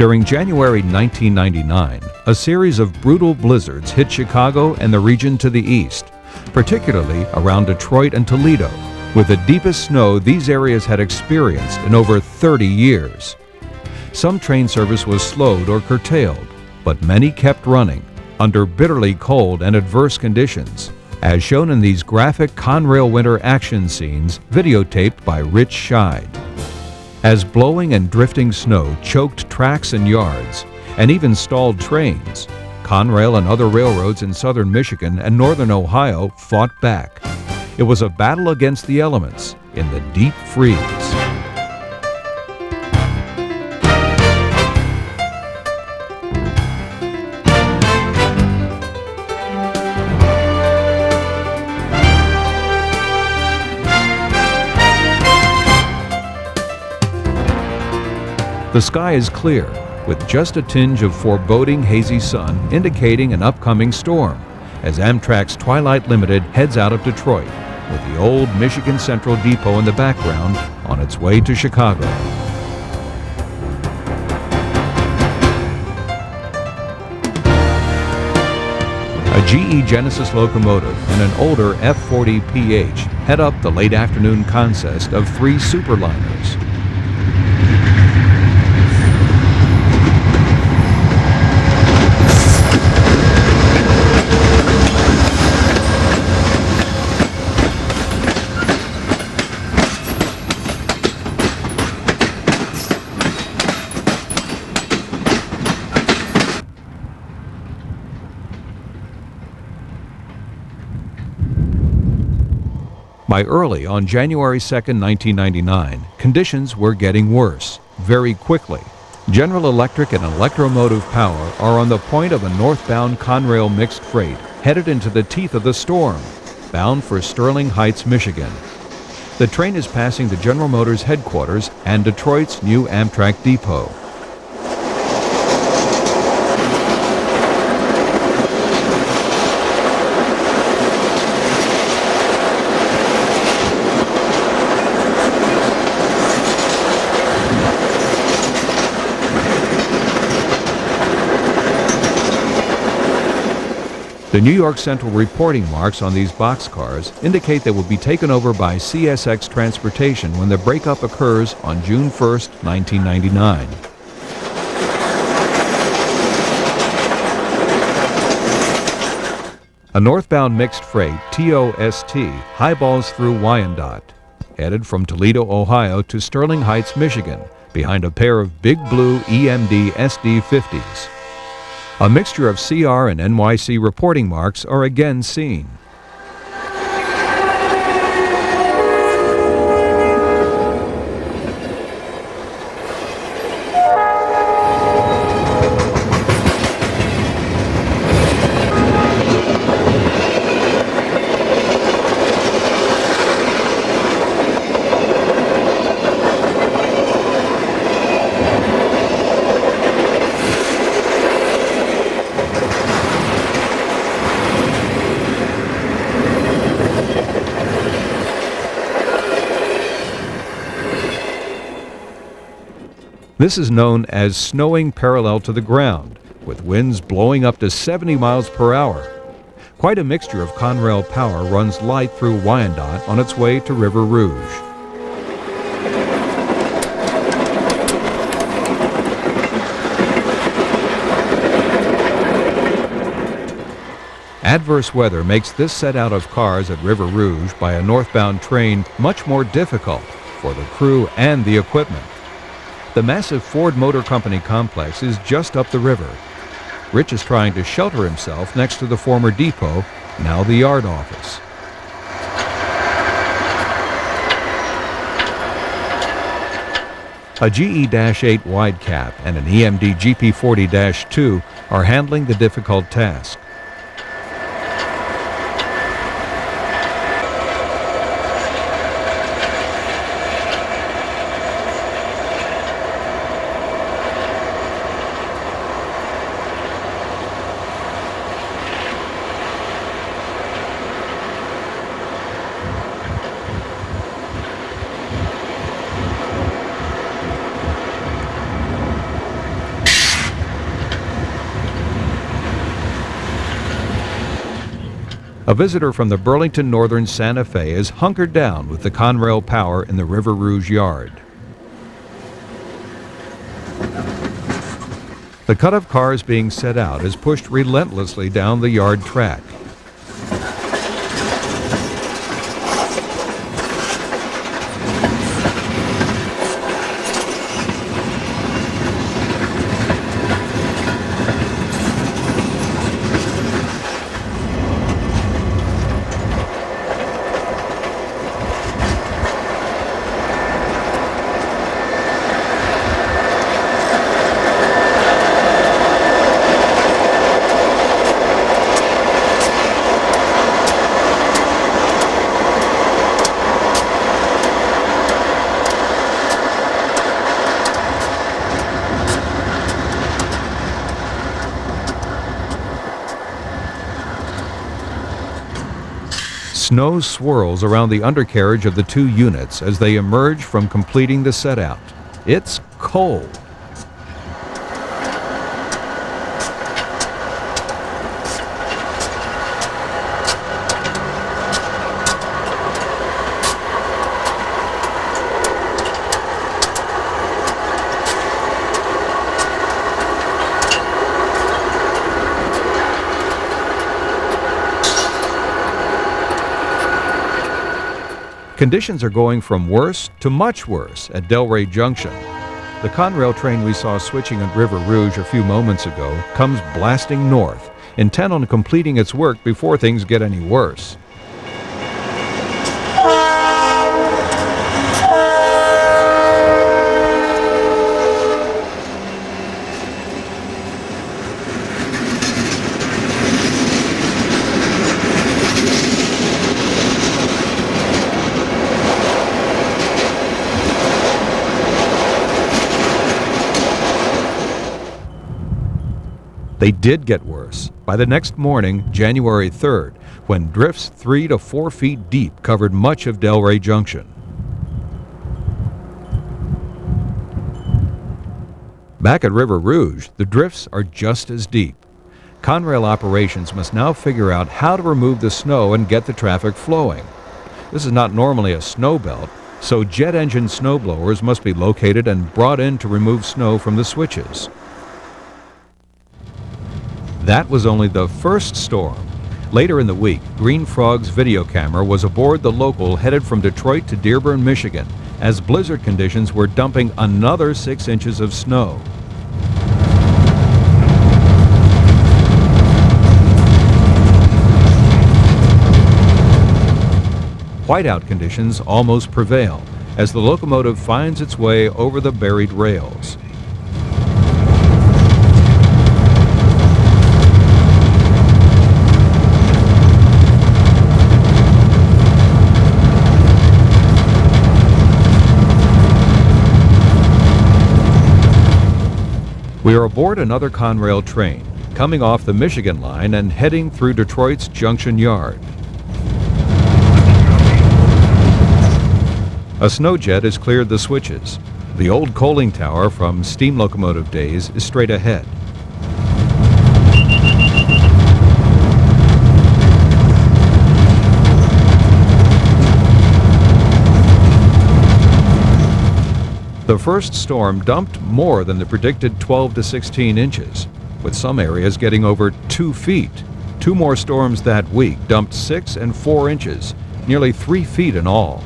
During January 1999, a series of brutal blizzards hit Chicago and the region to the east, particularly around Detroit and Toledo, with the deepest snow these areas had experienced in over 30 years. Some train service was slowed or curtailed, but many kept running under bitterly cold and adverse conditions, as shown in these graphic Conrail winter action scenes videotaped by Rich Scheild. As blowing and drifting snow choked tracks and yards, and even stalled trains, Conrail and other railroads in southern Michigan and northern Ohio fought back. It was a battle against the elements in the deep freeze. The sky is clear, with just a tinge of foreboding hazy sun indicating an upcoming storm, as Amtrak's Twilight Limited heads out of Detroit, with the old Michigan Central Depot in the background on its way to Chicago. A GE Genesis locomotive and an older F-40PH head up the late afternoon consist of 3 superliners. By early on January 2, 1999, conditions were getting worse, very quickly. General Electric and Electromotive Power are on the point of a northbound Conrail mixed freight headed into the teeth of the storm, bound for Sterling Heights, Michigan. The train is passing the General Motors headquarters and Detroit's new Amtrak depot. The New York Central reporting marks on these boxcars indicate they will be taken over by CSX Transportation when the breakup occurs on June 1, 1999. A northbound mixed freight, TOST, highballs through Wyandotte, headed from Toledo, Ohio to Sterling Heights, Michigan, behind a pair of big blue EMD SD50s. A mixture of CR and NYC reporting marks are again seen. This is known as snowing parallel to the ground, with winds blowing up to 70 miles per hour. Quite a mixture of Conrail power runs light through Wyandotte on its way to River Rouge. Adverse weather makes this set out of cars at River Rouge by a northbound train much more difficult for the crew and the equipment. The massive Ford Motor Company complex is just up the river. Rich is trying to shelter himself next to the former depot, now the yard office. A GE-8 wide cap and an EMD GP40-2 are handling the difficult task. A visitor from the Burlington Northern Santa Fe is hunkered down with the Conrail power in the River Rouge yard. The cut of cars being set out is pushed relentlessly down the yard track. Snow swirls around the undercarriage of the two units as they emerge from completing the set-out. It's cold. Conditions are going from worse to much worse at Delray Junction. The Conrail train we saw switching at River Rouge a few moments ago comes blasting north, intent on completing its work before things get any worse. They did get worse by the next morning, January 3rd, when drifts 3 to 4 feet deep covered much of Delray Junction. Back at River Rouge, the drifts are just as deep. Conrail operations must now figure out how to remove the snow and get the traffic flowing. This is not normally a snow belt, so jet engine snowblowers must be located and brought in to remove snow from the switches. That was only the first storm. Later in the week, Green Frog's video camera was aboard the local headed from Detroit to Dearborn, Michigan, as blizzard conditions were dumping another 6 inches of snow. Whiteout conditions almost prevail as the locomotive finds its way over the buried rails. We are aboard another Conrail train, coming off the Michigan line and heading through Detroit's Junction Yard. A snow jet has cleared the switches. The old coaling tower from steam locomotive days is straight ahead. The first storm dumped more than the predicted 12 to 16 inches, with some areas getting over 2 feet. 2 more storms that week dumped 6 and 4 inches, nearly 3 feet in all.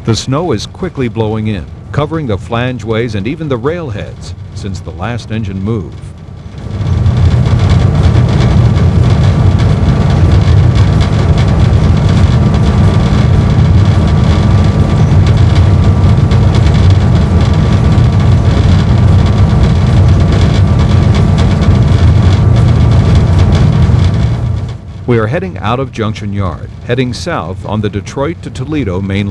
The snow is quickly blowing in, covering the flangeways and even the railheads since the last engine move. We are heading out of Junction Yard, heading south on the Detroit to Toledo main line.